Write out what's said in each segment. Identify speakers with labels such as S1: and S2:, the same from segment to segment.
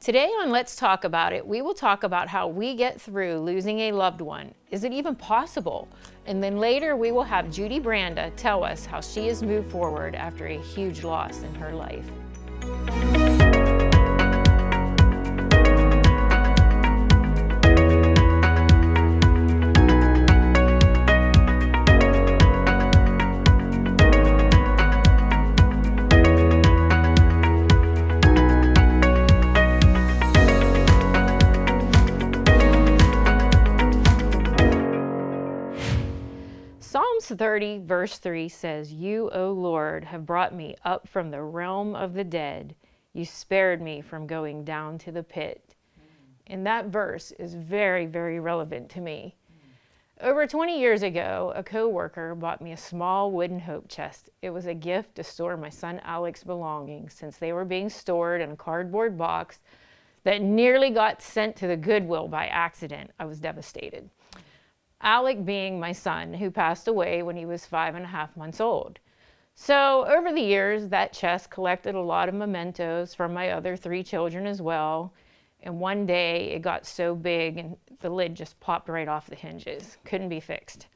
S1: Today on Let's Talk About It, we will talk about how we get through losing a loved one. Is it even possible? And then later we will have Judy Branda tell us how she has moved forward after a huge loss in her life. Psalms 30 verse 3 says, "You, O Lord, have brought me up from the realm of the dead. You spared me from going down to the pit." And that verse is very, very relevant to me. Over 20 years ago, a co-worker bought me a small wooden hope chest. It was a gift to store my son Alex's belongings since they were being stored in a cardboard box that nearly got sent to the Goodwill by accident. I was devastated. Alec being my son, who passed away when he was 5.5 months old. So over the years, that chest collected a lot of mementos from my other 3 children as well. And one day it got so big and the lid just popped right off the hinges. Couldn't be fixed.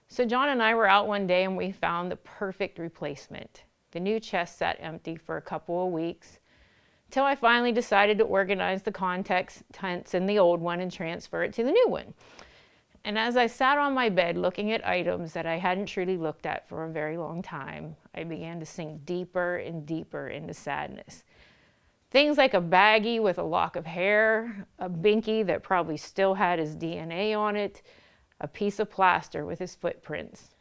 S1: So John and I were out one day and we found the perfect replacement. The new chest sat empty for a couple of weeks till I finally decided to organize the contents in the old one and transfer it to the new one. And as I sat on my bed looking at items that I hadn't truly looked at for a very long time, I began to sink deeper and deeper into sadness. Things like a baggie with a lock of hair, a binky that probably still had his DNA on it, a piece of plaster with his footprints.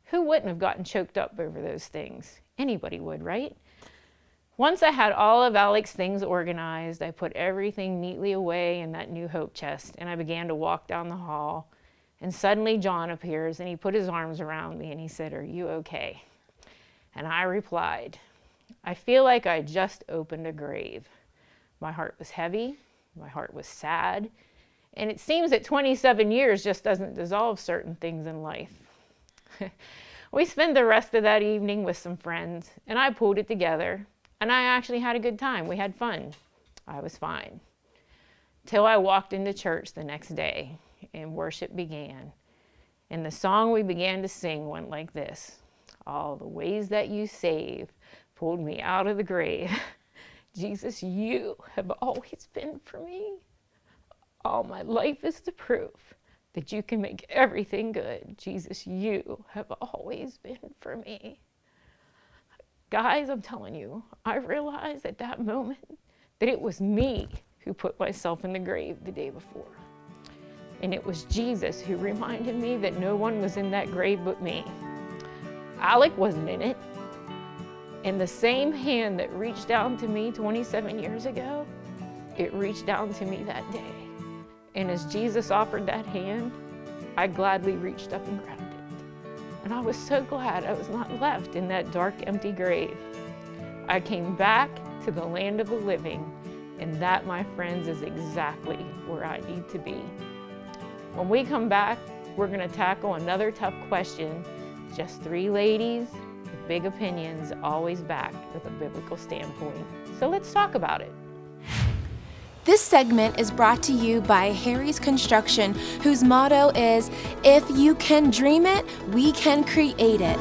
S1: Who wouldn't have gotten choked up over those things? Anybody would, right? Once I had all of Alec's things organized, I put everything neatly away in that new hope chest, and I began to walk down the hall. And suddenly John appears and he put his arms around me and he said, "Are you okay?" And I replied, "I feel like I just opened a grave." My heart was heavy, my heart was sad, and it seems that 27 years just doesn't dissolve certain things in life. We spent the rest of that evening with some friends, and I pulled it together, and I actually had a good time. We had fun. I was fine. Till I walked into church the next day, and worship began. And the song we began to sing went like this: "All the ways that you save pulled me out of the grave. Jesus, you have always been for me. All my life is the proof that you can make everything good. Jesus, you have always been for me." Guys, I'm telling you, I realized at that moment that it was me who put myself in the grave the day before. And it was Jesus who reminded me that no one was in that grave but me. Alec wasn't in it. And the same hand that reached down to me 27 years ago, it reached down to me that day. And as Jesus offered that hand, I gladly reached up and grabbed it. And I was so glad I was not left in that dark, empty grave. I came back to the land of the living, and that, my friends, is exactly where I need to be. When we come back, we're going to tackle another tough question. Just 3 ladies with big opinions, always backed with a biblical standpoint. So let's talk about it.
S2: This segment is brought to you by Harry's Construction, whose motto is, "If you can dream it, we can create it."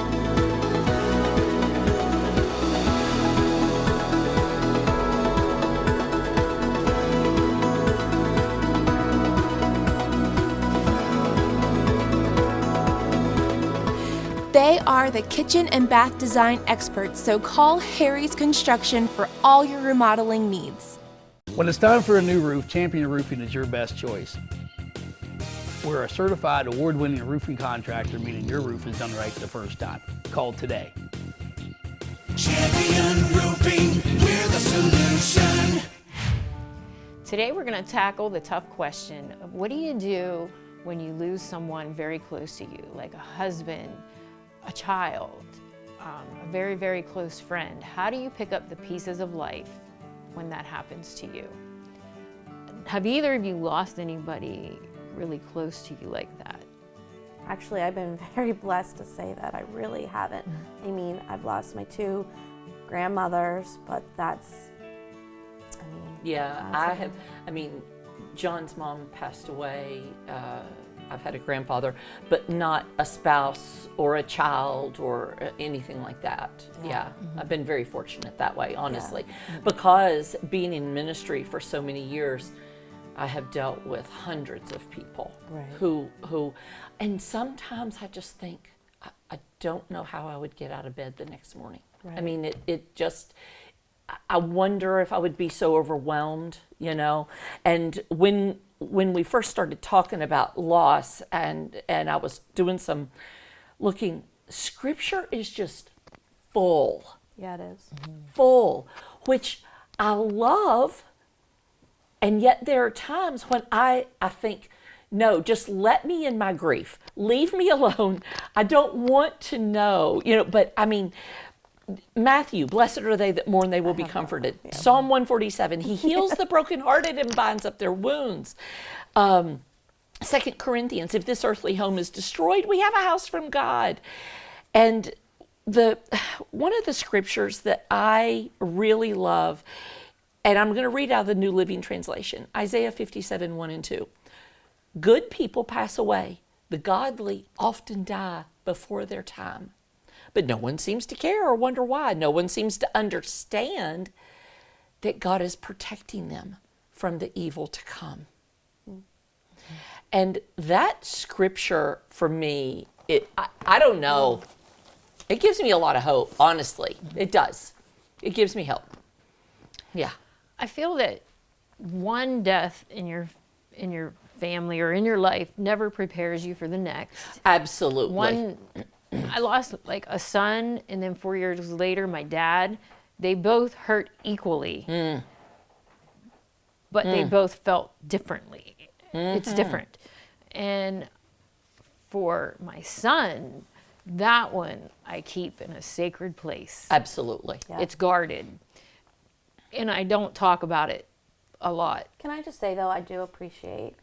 S2: They are the kitchen and bath design experts, so call Harry's Construction for all your remodeling needs.
S3: When it's time for a new roof, Champion Roofing is your best choice. We're a certified award-winning roofing contractor, meaning your roof is done right the first time. Call today.
S4: Champion Roofing, we're the solution.
S1: Today we're going to tackle the tough question of what do you do when you lose someone very close to you, like a husband, a child, a very, very close friend. How do you pick up the pieces of life when that happens to you? Have either of you lost anybody really close to you like that?
S5: Actually, I've been very blessed to say that I really haven't. I mean, I've lost my 2 grandmothers, but that's, I mean,
S6: Yeah, I have. I mean, John's mom passed away. I've had a grandfather, but not a spouse or a child or anything like that. Yeah, I've been very fortunate that way, honestly, because being in ministry for so many years, I have dealt with hundreds of people who, and sometimes I just think, I don't know how I would get out of bed the next morning. I mean, it just, I wonder if I would be so overwhelmed, you know. And when we first started talking about loss, and I was doing some looking, Scripture is just full.
S5: Yeah, it is.
S6: Full, which I love. And yet there are times when I think, no, just let me in my grief. Leave me alone. I don't want to know, you know. But I mean, Matthew, blessed are they that mourn, they will be comforted. Yeah. Psalm 147, he heals the brokenhearted and binds up their wounds. 2 Corinthians, if this earthly home is destroyed, we have a house from God. And one of the scriptures that I really love, and I'm going to read out of the New Living Translation, Isaiah 57, 1 and 2. Good people pass away. The godly often die before their time. But no one seems to care or wonder why. No one seems to understand that God is protecting them from the evil to come. And that scripture for me, I don't know, it gives me a lot of hope, honestly. It does. It gives me hope. Yeah.
S1: I feel that one death in your family or in your life never prepares you for the next.
S6: Absolutely.
S1: I lost like a son, and then 4 years later, my dad. They both hurt equally, but they both felt differently. It's different. And for my son, that one I keep in a sacred place.
S6: Absolutely.
S5: Yeah.
S1: It's guarded. And I don't talk about it a lot.
S5: Can I just say, though, I do appreciate,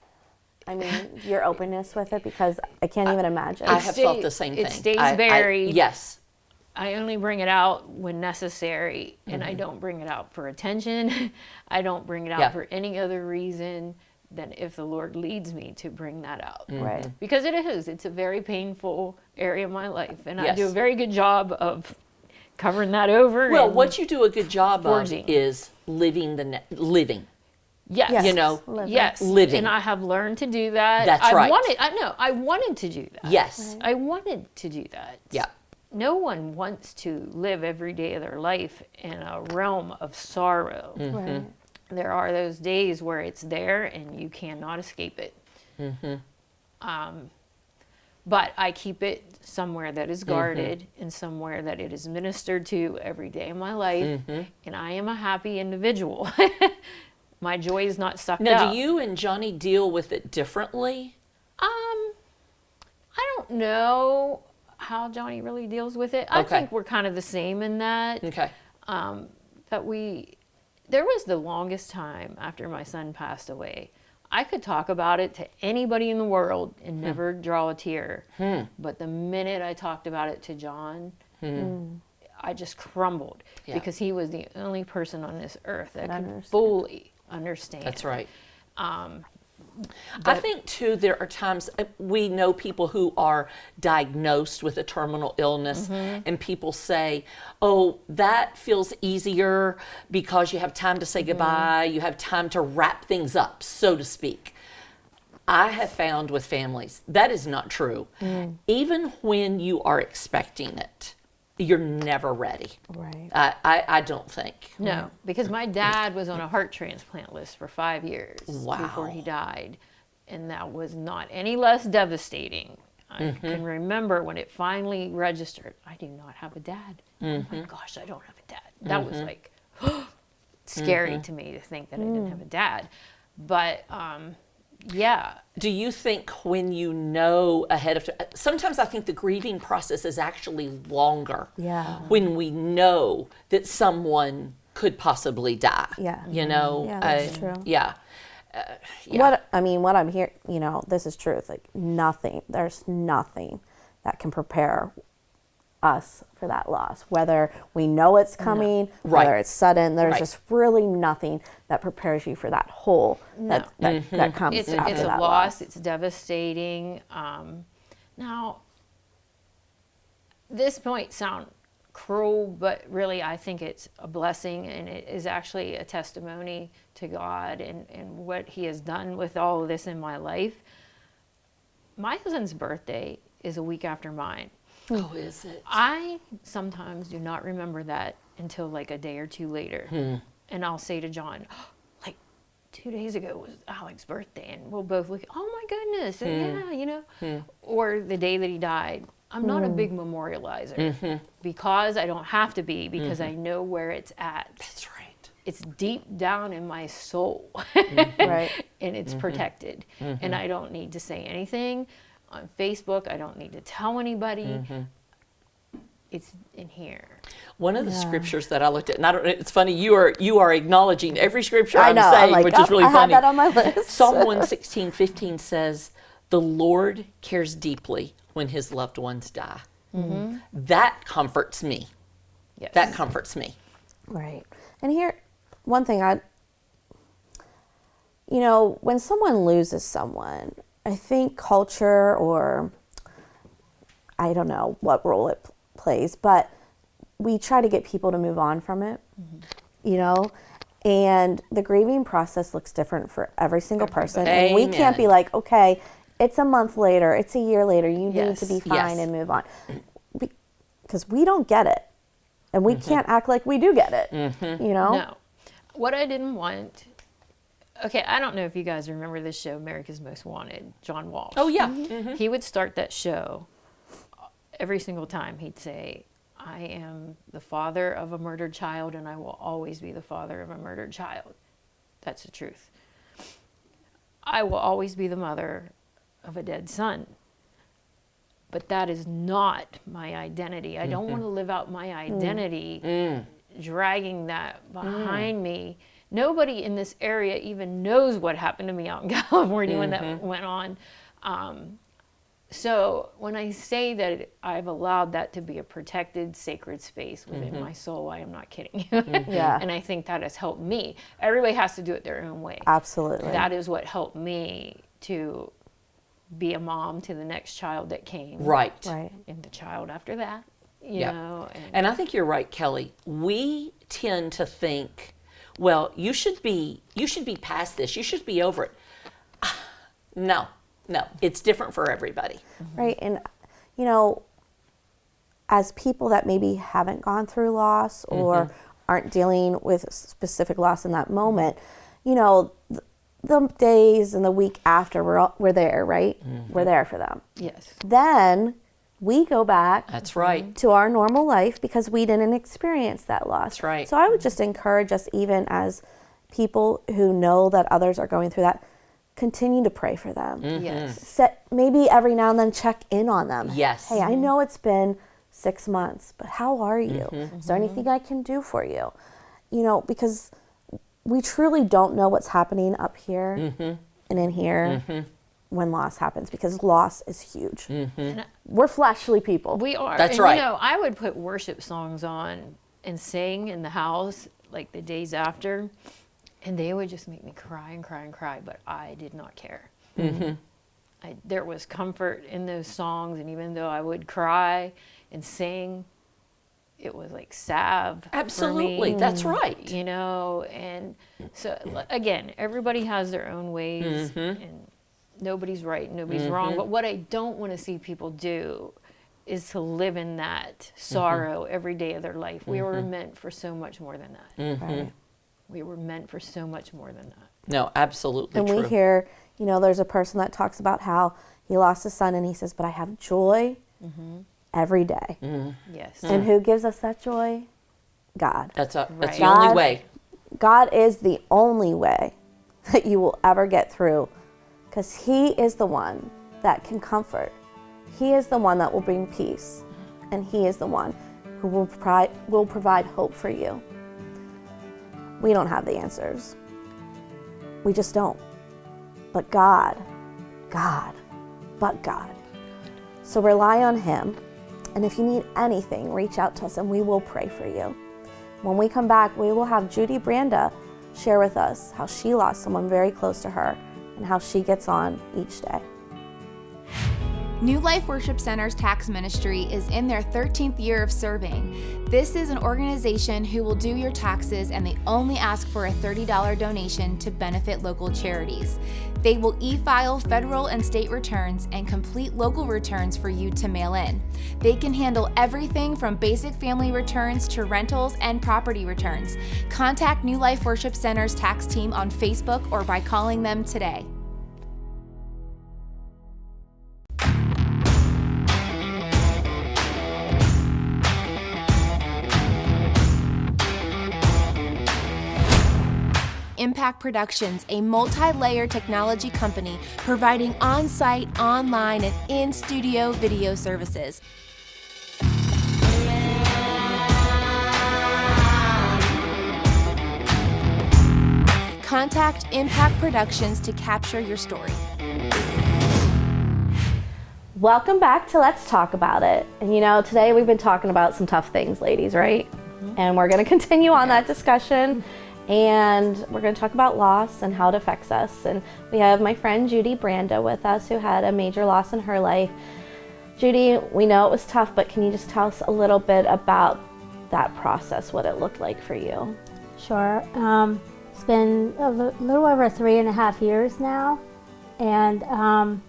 S5: your openness with it, because I can't even imagine.
S6: I have felt the same thing.
S1: It stays buried.
S6: Yes.
S1: I only bring it out when necessary, and I don't bring it out for attention. I don't bring it out for any other reason than if the Lord leads me to bring that out.
S5: Right.
S1: Because it is. It's a very painful area of my life, and I
S6: Yes.
S1: do a very good job of covering that over.
S6: Well,
S1: and
S6: what you do a good job
S1: forging.
S6: of is living.
S1: Yes.
S6: You know,
S1: Yes.
S6: living.
S1: And I have learned to do that.
S6: That's right.
S1: I wanted to do that.
S6: Yes.
S1: I wanted to do that.
S6: Yeah.
S1: No one wants to live every day of their life in a realm of sorrow.
S5: Right.
S1: There are those days where it's there and you cannot escape it. But I keep it somewhere that is guarded and somewhere that it is ministered to every day of my life. And I am a happy individual. My joy is not sucked
S6: Now,
S1: out.
S6: do you and Johnny deal with it differently?
S1: I don't know how Johnny really deals with it. I
S6: Okay.
S1: think we're kind of the same in that.
S6: Okay.
S1: There was the longest time after my son passed away. I could talk about it to anybody in the world and never draw a tear. But the minute I talked about it to John, I just crumbled because he was the only person on this earth that could fully understand.
S6: That's right. I think, too, there are times we know people who are diagnosed with a terminal illness, and people say, oh, that feels easier because you have time to say goodbye, you have time to wrap things up, so to speak. I have found with families that is not true. Even when you are expecting it, you're never ready.
S5: Right.
S6: I don't think.
S1: No, because my dad was on a heart transplant list for 5 years
S6: Wow.
S1: before he died. And that was not any less devastating. I can remember when it finally registered, I do not have a dad. Oh my gosh, I don't have a dad. That was like scary to me to think that I didn't have a dad. But yeah.
S6: Do you think when you know ahead of time, sometimes I think the grieving process is actually longer when we know that someone could possibly die.
S5: Yeah.
S6: You know?
S5: Yeah, that's true.
S6: Yeah.
S5: What I'm hearing, this is truth. Like there's nothing that can prepare us for that loss. Whether we know it's coming,
S6: Right.
S5: whether it's sudden, there's
S6: Right.
S5: just really nothing that prepares you for that hole that comes
S1: It's
S5: after
S1: a
S5: that
S1: loss. It's devastating. Now, this might sound cruel, but really I think it's a blessing, and it is actually a testimony to God and what he has done with all of this in my life. My husband's birthday is a week after mine.
S6: Oh, is it?
S1: I sometimes do not remember that until like a day or two later. And I'll say to John, like 2 days ago was Alex's birthday. And we'll both look, oh my goodness. And yeah, Or the day that he died. I'm not a big memorializer because I don't have to be, because I know where it's at.
S6: That's right.
S1: It's deep down in my soul.
S5: Right.
S1: And it's protected. And I don't need to say anything on Facebook. I don't need to tell anybody. It's in here.
S6: One of the scriptures that I looked at, and I don't, it's funny, you are acknowledging every scripture
S5: I
S6: I'm
S5: know.
S6: saying,
S5: I'm like,
S6: which is really
S5: I
S6: funny.
S5: had that on my list.
S6: Psalm 116:15 says, "The Lord cares deeply when his loved ones die." That comforts me.
S1: Yes.
S6: That comforts me.
S5: Right. And here, one thing when someone loses someone, I think culture, or I don't know what role it plays, but we try to get people to move on from it, and the grieving process looks different for every single person. And we can't be
S6: Amen.
S5: like, okay, it's a month later, it's a year later, you need
S1: Yes.
S5: to be fine
S6: Yes.
S5: and move on. Because we don't get it. And we can't act like we do get it,
S1: No. What I didn't want, okay, I don't know if you guys remember this show, America's Most Wanted, John Walsh.
S6: Oh, yeah.
S1: He would start that show every single time. He'd say, I am the father of a murdered child, and I will always be the father of a murdered child. That's the truth. I will always be the mother of a dead son. But that is not my identity. I don't want to live out my identity dragging that behind me. Nobody in this area even knows what happened to me out in California when that went on. So when I say that I've allowed that to be a protected, sacred space within my soul, I am not kidding.
S5: Yeah.
S1: And I think that has helped me. Everybody has to do it their own way.
S5: Absolutely.
S1: That is what helped me to be a mom to the next child that came.
S6: Right.
S5: Right.
S1: And the child after that, you
S6: Yeah.
S1: know.
S6: And I think you're right, Kelly. We tend to think, well, you should be past this. You should be over it. No. It's different for everybody.
S5: Right. And, as people that maybe haven't gone through loss or aren't dealing with specific loss in that moment, the days and the week after, we're there, right? We're there for them.
S1: Yes.
S5: Then we go back
S6: That's right.
S5: to our normal life because we didn't experience that loss.
S6: That's right.
S5: So I would just encourage us, even as people who know that others are going through that, continue to pray for them.
S1: Yes.
S5: Maybe every now and then check in on them.
S6: Yes.
S5: Hey, I know it's been 6 months, but how are you? Is there anything I can do for you? Because we truly don't know what's happening up here and in here when loss happens, because loss is huge. We're fleshly people.
S1: We are.
S6: That's
S1: and,
S6: right.
S1: I would put worship songs on and sing in the house like the days after, and they would just make me cry and cry and cry, but I did not care. There was comfort in those songs, and even though I would cry and sing, it was like salve.
S6: Absolutely.
S1: For me,
S6: That's right.
S1: And so again, everybody has their own ways, and nobody's right, and nobody's wrong. But what I don't want to see people do is to live in that sorrow every day of their life. We were meant for so much more than that.
S5: Right.
S1: We were meant for so much more than that.
S6: No, absolutely
S5: And
S6: true.
S5: we hear, there's a person that talks about how he lost his son, and he says, but I have joy every day.
S1: Yes.
S5: And who gives us that joy? God.
S6: That's the
S1: Right.
S6: only
S5: God-
S6: way.
S5: God is the only way that you will ever get through, because he is the one that can comfort. He is the one that will bring peace, and he is the one who will provide hope for you. We don't have the answers. We just don't. But God. So rely on him. And if you need anything, reach out to us and we will pray for you. When we come back, we will have Judy Branda share with us how she lost someone very close to her and how she gets on each day.
S2: New Life Worship Center's tax ministry is in their 13th year of serving. This is an organization who will do your taxes, and they only ask for a $30 donation to benefit local charities. They will e-file federal and state returns and complete local returns for you to mail in. They can handle everything from basic family returns to rentals and property returns. Contact New Life Worship Center's tax team on Facebook or by calling them today. Impact Productions, a multi-layer technology company providing on-site, online, and in-studio video services. Contact Impact Productions to capture your story.
S5: Welcome back to Let's Talk About It. And today we've been talking about some tough things, ladies, right? And we're going to continue on that discussion. And we're going to talk about loss and how it affects us. And we have my friend Judy Branda with us, who had a major loss in her life. Judy, we know it was tough, but can you just tell us a little bit about that process, what it looked like for you?
S7: Sure. It's been a little over 3.5 years now, and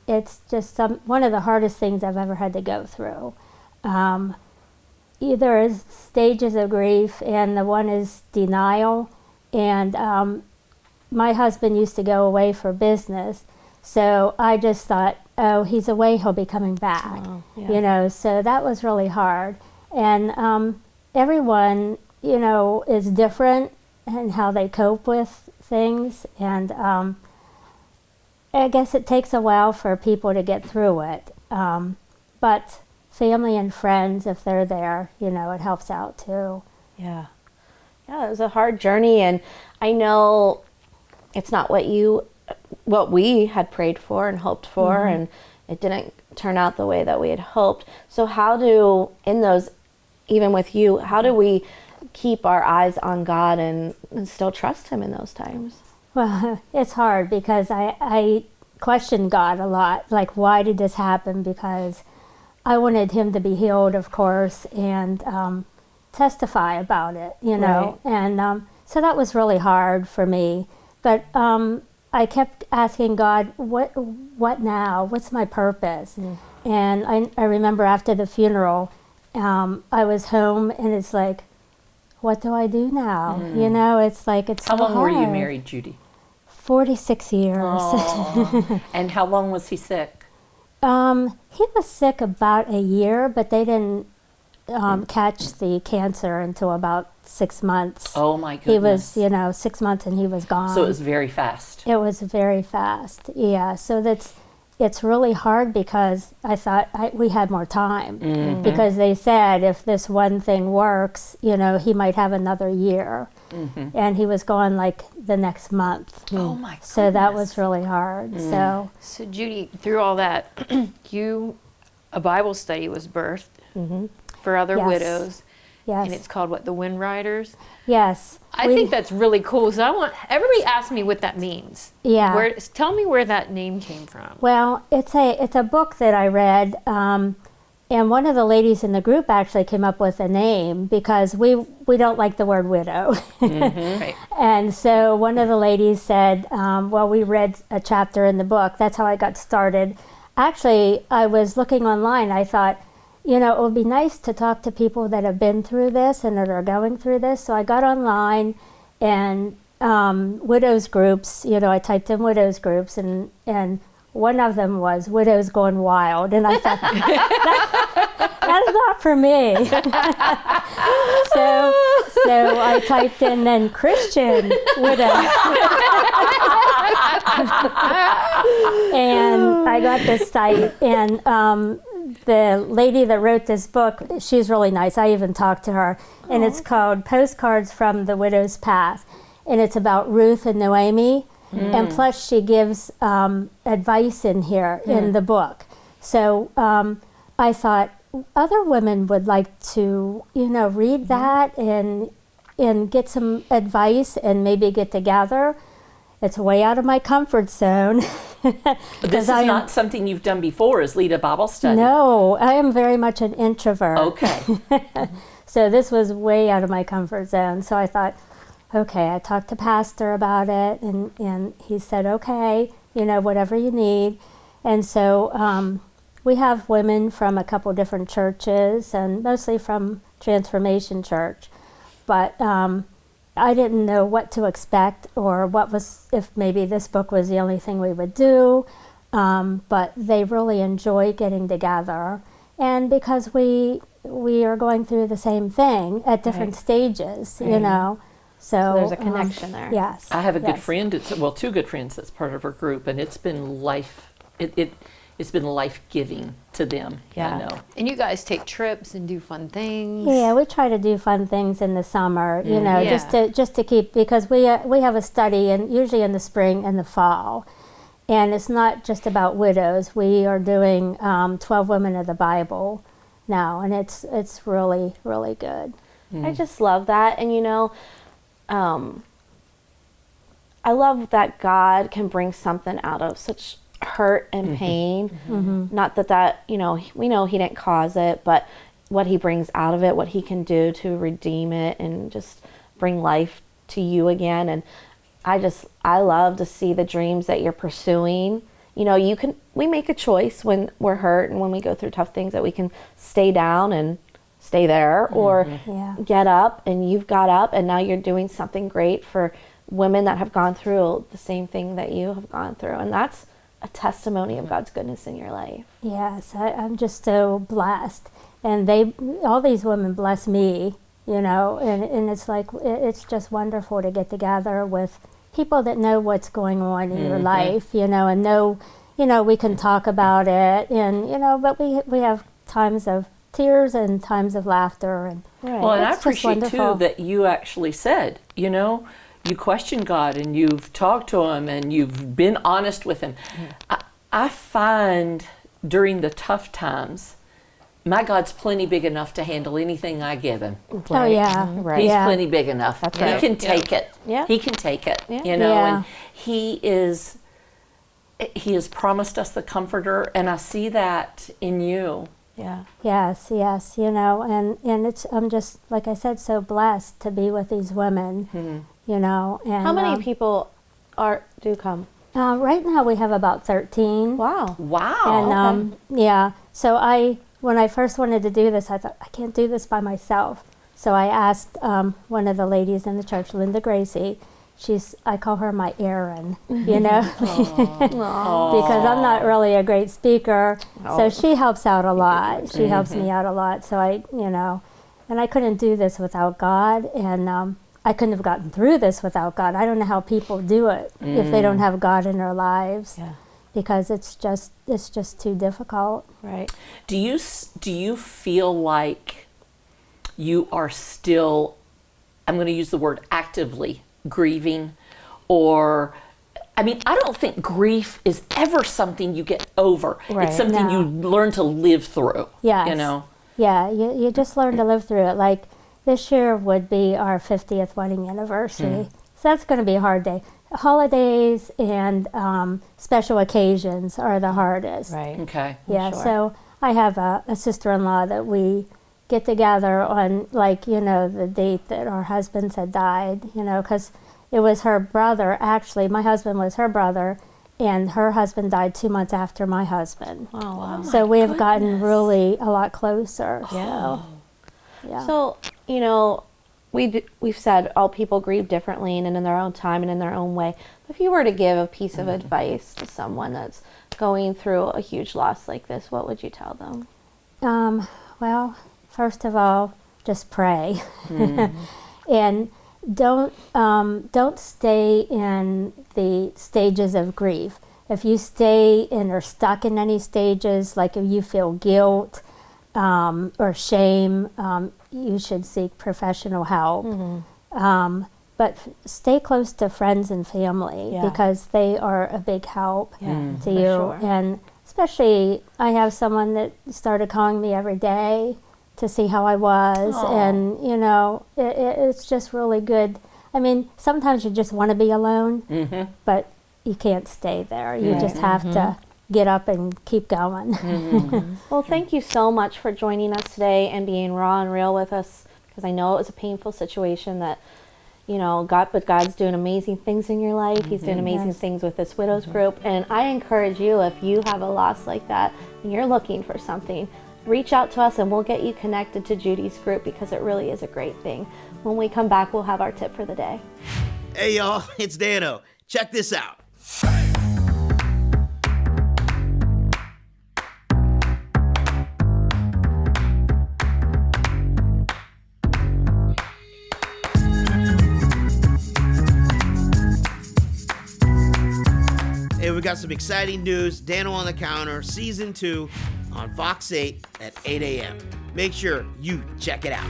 S7: it's just one of the hardest things I've ever had to go through. Either is stages of grief, and the one is denial. And my husband used to go away for business, so I just thought, oh, he's away, he'll be coming back.
S5: Oh, yeah.
S7: So that was really hard. And everyone, is different in how they cope with things, and I guess it takes a while for people to get through it. But family and friends, if they're there, it helps out too.
S5: Yeah, it was a hard journey, and I know it's not what we had prayed for and hoped for, and it didn't turn out the way that we had hoped. So even with you, how do we keep our eyes on God and still trust Him in those times?
S7: Well, it's hard because I question God a lot, like, why did this happen? Because I wanted him to be healed, of course, and testify about it,
S5: Right.
S7: And so that was really hard for me. But I kept asking God, what now? What's my purpose? And I remember after the funeral, I was home, and it's like, what do I do now? It's like, it's
S6: How
S7: so
S6: long were you
S7: hard.
S6: married, Judy?
S7: 46 years.
S6: Aw. And how long was he sick?
S7: He was sick about a year, but they didn't catch the cancer until about 6 months.
S6: Oh my
S7: He
S6: goodness.
S7: was, 6 months, and he was gone.
S6: So it was very fast.
S7: It was very fast, yeah. So it's really hard because I thought we had more time. Because they said if this one thing works, he might have another year. And he was gone like the next month.
S6: Oh my goodness.
S7: So that was really hard. So
S1: Judy, through all that, a Bible study was birthed for other
S7: Yes.
S1: widows,
S7: yes,
S1: and it's called what, the Wind Riders.
S7: yes.
S1: I think that's really cool. So everybody asks me what that means.
S7: Yeah.
S1: Tell me where that name came from.
S7: Well, it's a book that I read, and one of the ladies in the group actually came up with a name because we don't like the word widow.
S1: Right.
S7: And so one of the ladies said, we read a chapter in the book. That's how I got started. Actually, I was looking online. I thought, it would be nice to talk to people that have been through this and that are going through this. So I got online and widows groups, I typed in widows groups, and one of them was Widows Gone Wild. And I thought, that's not for me. so I typed in then Christian widows. And I got this site, and the lady that wrote this book, she's really nice. I even talked to her. And it's called Postcards from the Widow's Path. And it's about Ruth and Noemi. And plus she gives advice in here in the book. So I thought, other women would like to, read that and get some advice and maybe get together. It's way out of my comfort zone.
S6: This is not something you've done before, is lead a Bible study.
S7: No, I am very much an introvert.
S6: Okay.
S7: So this was way out of my comfort zone. So I thought, okay, I talked to Pastor about it, and he said, okay, whatever you need. And so we have women from a couple different churches, and mostly from Transformation Church. But I didn't know what to expect or if maybe this book was the only thing we would do. But they really enjoy getting together. And because we are going through the same thing at different stages, So
S5: there's a connection there.
S7: Yes.
S6: I have a good friend, two good friends that's part of our group, and it's been it's been life-giving to them.
S5: Yeah.
S6: I know.
S1: And you guys take trips and do fun things.
S7: Yeah, we try to do fun things in the summer,
S1: Yeah.
S7: just to keep, because we have a study, and usually in the spring and the fall, and it's not just about widows. We are doing 12 Women of the Bible now, and it's really, really good.
S5: I just love that. And I love that God can bring something out of such hurt and pain. Not that we know he didn't cause it, but what he brings out of it, what he can do to redeem it and just bring life to you again. And I love to see the dreams that you're pursuing. We make a choice when we're hurt and when we go through tough things that we can stay down and stay there, or get up, and you've got up and now you're doing something great for women that have gone through the same thing that you have gone through. And that's a testimony of God's goodness in your life.
S7: Yes, I'm just so blessed. And all these women bless me, and it's like, it's just wonderful to get together with people that know what's going on in your life, and know, we can talk about it, and, but we have times of tears and times of laughter. And
S6: Well, and I
S7: it's just
S6: appreciate
S7: wonderful.
S6: too that you actually said, you question God and you've talked to him and you've been honest with him. I find during the tough times, my God's plenty big enough to handle anything I give him.
S7: Oh, yeah.
S5: Right.
S6: He's
S7: Yeah.
S6: plenty big enough.
S5: That's
S6: He
S5: right.
S6: can take it.
S5: Yeah.
S6: He can take it.
S5: Yeah.
S7: Yeah.
S6: And he has promised us the comforter, and I see that in you.
S5: Yeah.
S7: Yes, and I'm just, like I said, so blessed to be with these women, and
S5: How many people do come?
S7: right now we have about 13.
S5: Wow.
S6: Wow.
S7: And so when I first wanted to do this, I thought, I can't do this by myself. So I asked one of the ladies in the church, Linda Gracie. I call her my Erin, because I'm not really a great speaker. So she helps out a lot. She helps me out a lot. So and I couldn't do this without God, and I couldn't have gotten through this without God. I don't know how people do it if they don't have God in their lives, because it's just too difficult.
S5: Right.
S6: Do you feel like you are still, I'm going to use the word actively grieving, or I don't think grief is ever something you get over.
S5: Right.
S6: It's something
S7: No.
S6: you learn to live through.
S7: Yes. Yeah, you just learn to live through it. Like this year would be our 50th wedding anniversary. So that's going to be a hard day. Holidays and special occasions are the hardest.
S5: Right.
S6: Okay.
S7: Yeah,
S5: Sure.
S7: so I have a sister-in-law that we get together on, the date that our husbands had died, because it was her brother. Actually, my husband was her brother, and her husband died 2 months after my husband.
S5: Oh, wow.
S7: So we have gotten really a lot closer.
S5: Yeah.
S7: Yeah.
S5: So, we've said all people grieve differently and in their own time and in their own way. If you were to give a piece of advice to someone that's going through a huge loss like this, what would you tell them?
S7: Well, first of all, just pray, and don't stay in the stages of grief. If you stay in or stuck in any stages, like if you feel guilt or shame, you should seek professional help. But stay close to friends and family,
S5: Yeah.
S7: because they are a big help
S5: Yeah,
S7: to
S5: for
S7: you.
S5: sure.
S7: And especially I have someone that started calling me every day to see how I was.
S6: Aw.
S7: And, you know, it's just really good. I mean, sometimes you just want to be alone, but you can't stay there. You just have to get up and keep going.
S5: Well, thank you so much for joining us today and being raw and real with us, because I know it was a painful situation that, you know, but God's doing amazing things in your life. He's doing amazing things with this widows group. And I encourage you, if you have a loss like that and you're looking for something, reach out to us and we'll get you connected to Judy's group, because it really is a great thing. When we come back, we'll have our tip for the day.
S8: Hey y'all, it's Dano. Check this out. Hey, we got some exciting news. Dano on the Counter, Season 2 on Fox 8 at 8 a.m. Make sure you check it out.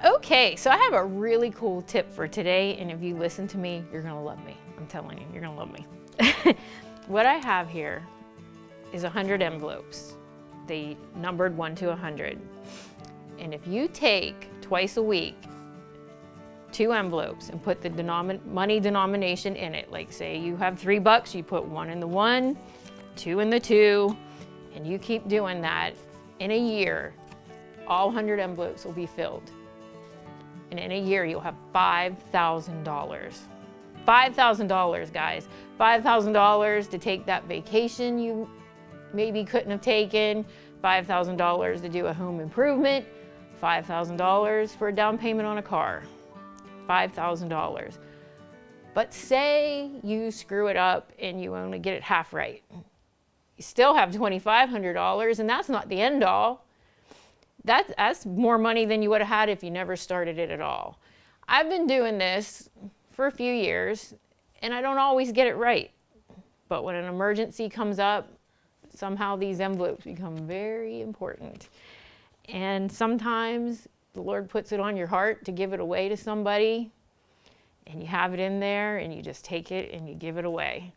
S1: Okay, so I have a really cool tip for today, and if you listen to me, you're gonna love me. I'm telling you, you're gonna love me. What I have here is 100 envelopes. They numbered 1 to 100. And if you take twice a week 2 envelopes and put the money denomination in it, like say you have $3, you put 1 in the 1, 2 in the 2, and you keep doing that, in a year, all 100 envelopes will be filled. And in a year, you'll have $5,000. $5,000, guys. $5,000 to take that vacation you maybe couldn't have taken, $5,000 to do a home improvement, $5,000 for a down payment on a car. $5,000. But say you screw it up and you only get it half right. You still have $2,500, and that's not the end all. That's more money than you would have had if you never started it at all. I've been doing this for a few years, and I don't always get it right. But when an emergency comes up, somehow these envelopes become very important. And sometimes the Lord puts it on your heart to give it away to somebody, and you have it in there, and you just take it and you give it away.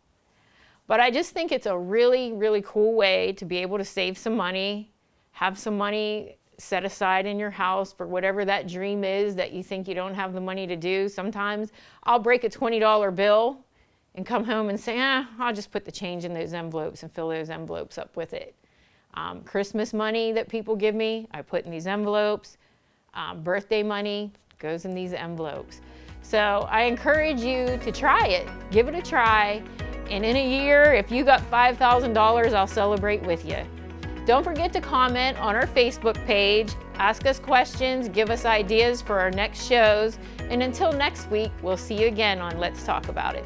S1: But I just think it's a really, really cool way to be able to save some money, have some money set aside in your house for whatever that dream is that you think you don't have the money to do. Sometimes I'll break a $20 bill and come home and say, I'll just put the change in those envelopes and fill those envelopes up with it. Christmas money that people give me, I put in these envelopes. Birthday money goes in these envelopes. So I encourage you to try it. Give it a try. And in a year, if you got $5,000, I'll celebrate with you. Don't forget to comment on our Facebook page, ask us questions, give us ideas for our next shows. And until next week, we'll see you again on Let's Talk About It.